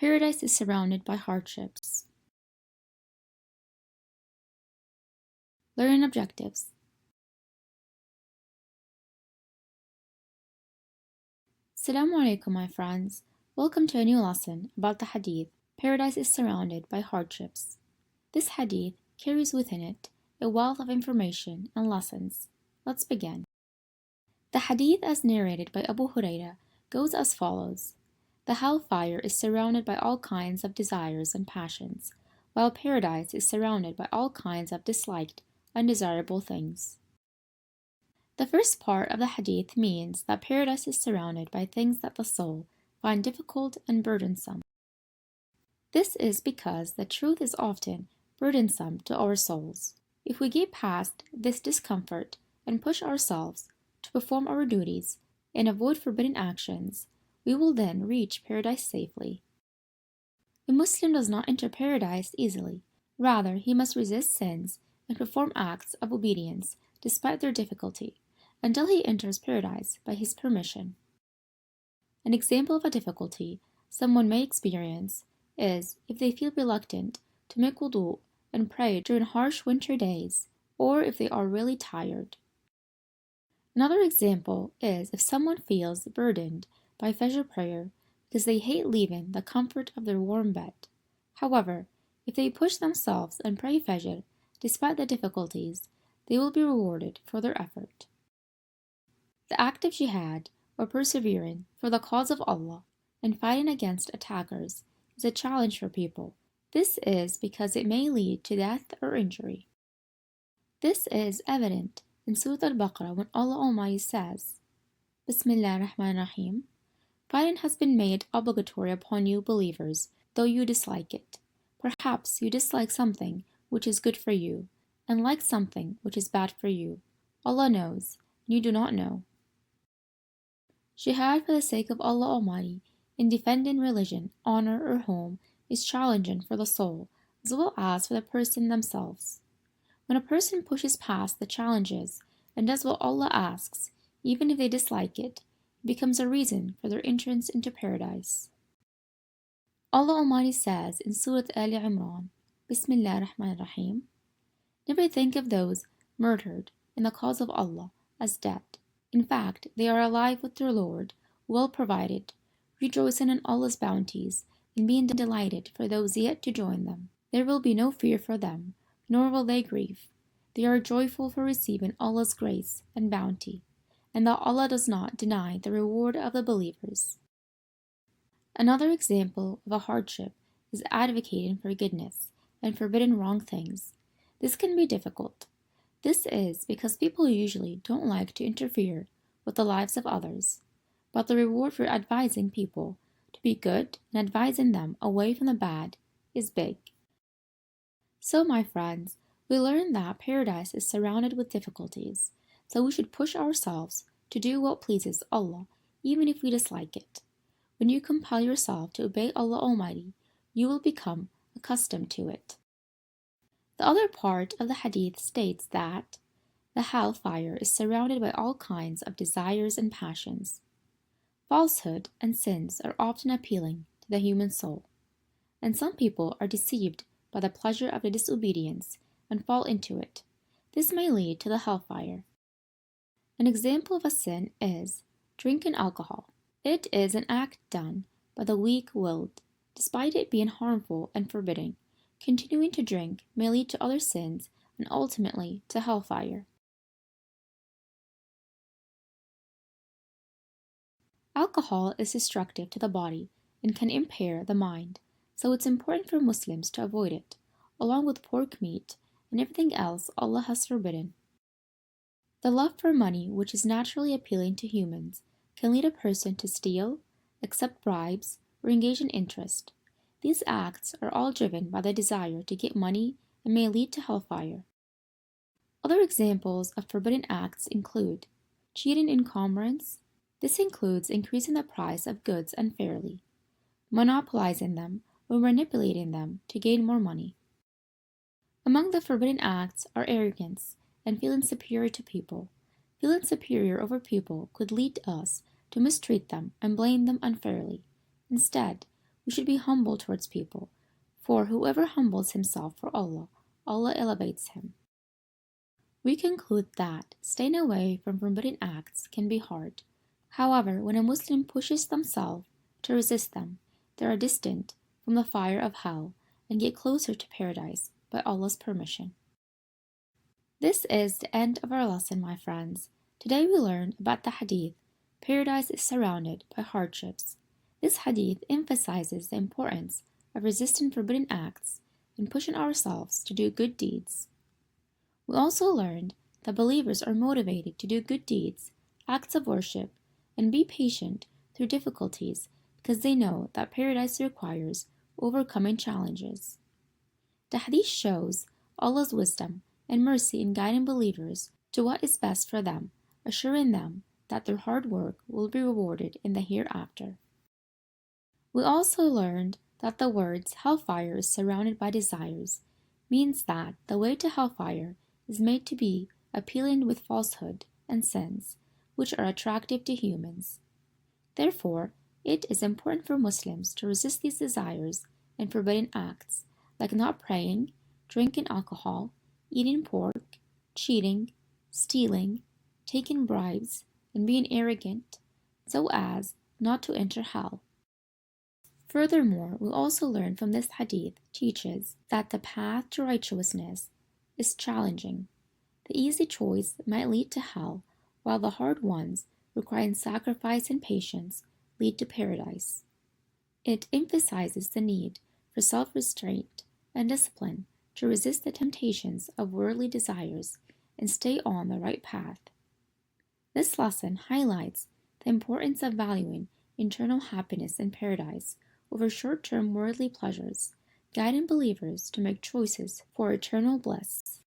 Paradise is surrounded by hardships. Learning objectives. Assalamu alaikum, my friends. Welcome to a new lesson about the Hadith. Paradise is surrounded by hardships. This Hadith carries within it a wealth of information and lessons. Let's begin. The Hadith, as narrated by Abu Hurairah, goes as follows. The hellfire is surrounded by all kinds of desires and passions, while paradise is surrounded by all kinds of disliked, undesirable things. The first part of the Hadith means that paradise is surrounded by things that the soul finds difficult and burdensome. This is because the truth is often burdensome to our souls. If we get past this discomfort and push ourselves to perform our duties and avoid forbidden actions, we will then reach paradise safely. A Muslim does not enter paradise easily. Rather, he must resist sins and perform acts of obedience despite their difficulty, until he enters paradise by his permission. An example of a difficulty someone may experience is if they feel reluctant to make wudu and pray during harsh winter days, or if they are really tired. Another example is if someone feels burdened by Fajr prayer because they hate leaving the comfort of their warm bed. However, if they push themselves and pray Fajr despite the difficulties, they will be rewarded for their effort. The act of jihad, or persevering for the cause of Allah and fighting against attackers, is a challenge for people. This is because it may lead to death or injury. This is evident in Surah Al-Baqarah when Allah Almighty says, Bismillah ar-Rahman ar-Rahim, fighting has been made obligatory upon you believers, though you dislike it. Perhaps you dislike something which is good for you, and like something which is bad for you. Allah knows, and you do not know. Jihad for the sake of Allah Almighty in defending religion, honor, or home is challenging for the soul as well as for the person themselves. When a person pushes past the challenges and does what Allah asks, even if they dislike it, it becomes a reason for their entrance into paradise. Allah Almighty says in Surah Ali Imran, Bismillah ar-Rahman ar-Rahim, never think of those murdered in the cause of Allah as dead. In fact, they are alive with their Lord, well provided, rejoicing in Allah's bounties and being delighted for those yet to join them. There will be no fear for them, nor will they grieve. They are joyful for receiving Allah's grace and bounty, and that Allah does not deny the reward of the believers. Another example of a hardship is advocating for goodness and forbidding wrong things. This can be difficult. This is because people usually don't like to interfere with the lives of others, but the reward for advising people to be good and advising them away from the bad is big. So, my friends, we learned that paradise is surrounded with difficulties, so we should push ourselves to do what pleases Allah, even if we dislike it. When you compel yourself to obey Allah Almighty, you will become accustomed to it. The other part of the Hadith states that the hellfire is surrounded by all kinds of desires and passions. Falsehood and sins are often appealing to the human soul, and some people are deceived by the pleasure of the disobedience and fall into it. This may lead to the hellfire. An example of a sin is drinking alcohol. It is an act done by the weak-willed, despite it being harmful and forbidding. Continuing to drink may lead to other sins and ultimately to hellfire. Alcohol is destructive to the body and can impair the mind, so it's important for Muslims to avoid it, along with pork meat and everything else Allah has forbidden. The love for money, which is naturally appealing to humans, can lead a person to steal, accept bribes, or engage in interest. These acts are all driven by the desire to get money and may lead to hellfire. Other examples of forbidden acts include cheating in commerce. This includes increasing the price of goods unfairly, monopolizing them, or manipulating them to gain more money. Among the forbidden acts are arrogance and feeling superior to people. Feeling superior over people could lead us to mistreat them and blame them unfairly. Instead, we we should be humble towards people, for whoever humbles himself for Allah, Allah elevates him. We conclude that staying away from forbidden acts can be hard. However, when a Muslim pushes themselves to resist them, they are distant from the fire of hell and get closer to paradise by Allah's permission. This is the end of our lesson, my friends. Today we learned about the hadith, paradise is surrounded by hardships. This hadith emphasizes the importance of resisting forbidden acts and pushing ourselves to do good deeds. We also learned that believers are motivated to do good deeds, acts of worship, and be patient through difficulties because they know that paradise requires overcoming challenges. The hadith shows Allah's wisdom and mercy in guiding believers to what is best for them, assuring them that their hard work will be rewarded in the hereafter. We also learned that the words hellfire is surrounded by desires means that the way to hellfire is made to be appealing with falsehood and sins, which are attractive to humans. Therefore, it is important for Muslims to resist these desires and forbidden acts, like not praying, drinking alcohol, eating pork, cheating, stealing, taking bribes, and being arrogant, so as not to enter hell. Furthermore, we also learn from this hadith teaches that the path to righteousness is challenging. The easy choice might lead to hell, while the hard ones, requiring sacrifice and patience, lead to paradise. It emphasizes the need for self-restraint and discipline to resist the temptations of worldly desires and stay on the right path. This lesson highlights the importance of valuing internal happiness in paradise over short-term worldly pleasures, guiding believers to make choices for eternal bliss.